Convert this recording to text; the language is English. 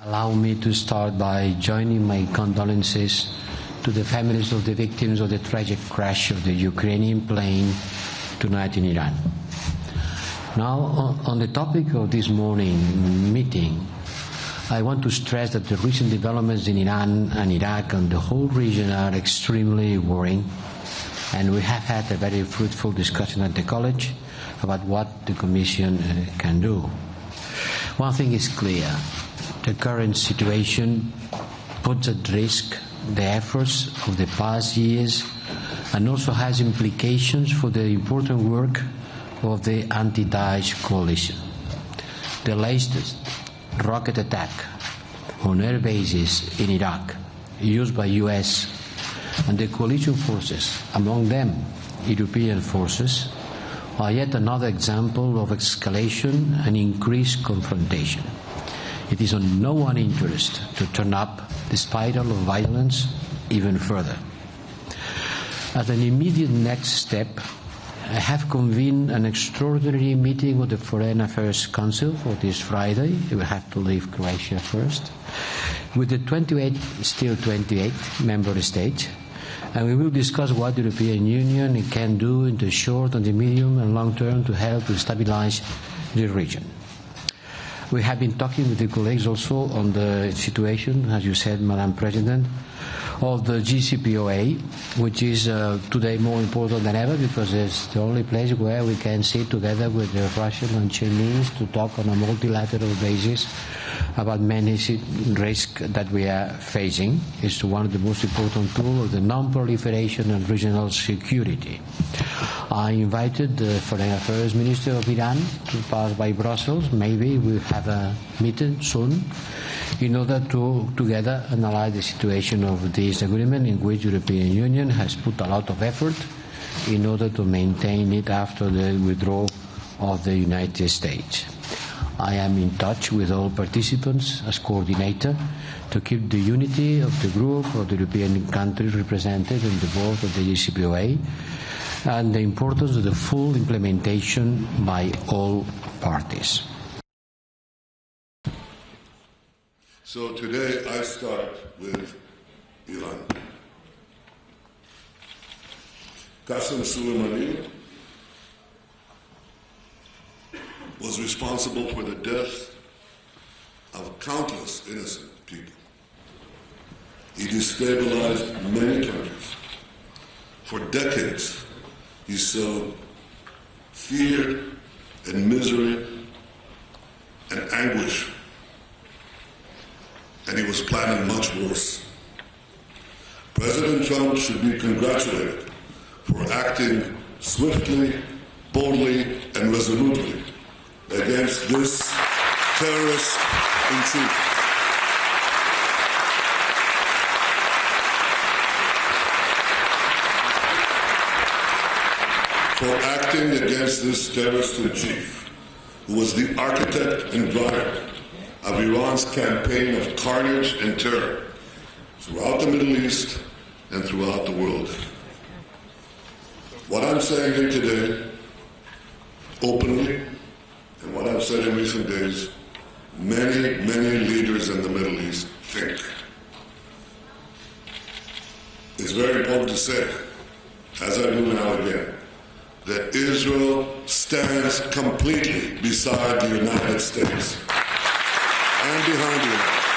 Allow me to start by joining my condolences to the families of the victims of the tragic crash of the Ukrainian plane tonight in Iran. Now, on the topic of this morning meeting, I want to stress that the recent developments in Iran and Iraq and the whole region are extremely worrying, and we have had a very fruitful discussion at the College about what the Commission can do. One thing is clear. The current situation puts at risk the efforts of the past years and also has implications for the important work of the anti-Daesh coalition. The latest rocket attack on air bases in Iraq used by US and the coalition forces, among them European forces, are yet another example of escalation and increased confrontation. It is on no one's interest to turn up the spiral of violence even further. As an immediate next step, I have convened an extraordinary meeting of the Foreign Affairs Council for this Friday. We will have to leave Croatia first, with the 28 member states, and we will discuss what the European Union can do in the short and the medium and long term to help to stabilize the region. We have been talking with the colleagues also on the situation, as you said, Madam President, of the JCPOA, which is today more important than ever because it's the only place where we can sit together with the Russian and Chinese to talk on a multilateral basis about many risks that we are facing. It's one of the most important tools of the non-proliferation and regional security. I invited the Foreign Affairs Minister of Iran to pass by Brussels. Maybe we'll have a meeting soon in order to together analyze the situation of this agreement in which the European Union has put a lot of effort in order to maintain it after the withdrawal of the United States. I am in touch with all participants as coordinator to keep the unity of the group of the European countries represented in the board of the JCPOA and the importance of the full implementation by all parties. So today I start with Iran. Qasem Soleimani was responsible for the death of countless innocent people. He destabilized many countries. For decades, he sowed fear and misery and anguish, and he was planning much worse. President Trump should be congratulated for acting swiftly, boldly, and resolutely against this terrorist in chief. For acting against this terrorist in chief, who was the architect and driver of Iran's campaign of carnage and terror throughout the Middle East and throughout the world. What I'm saying here today, openly, and what I've said in recent days, many, many leaders in the Middle East think. It's very important to say, as I do now again, that Israel stands completely beside the United States and behind Iran.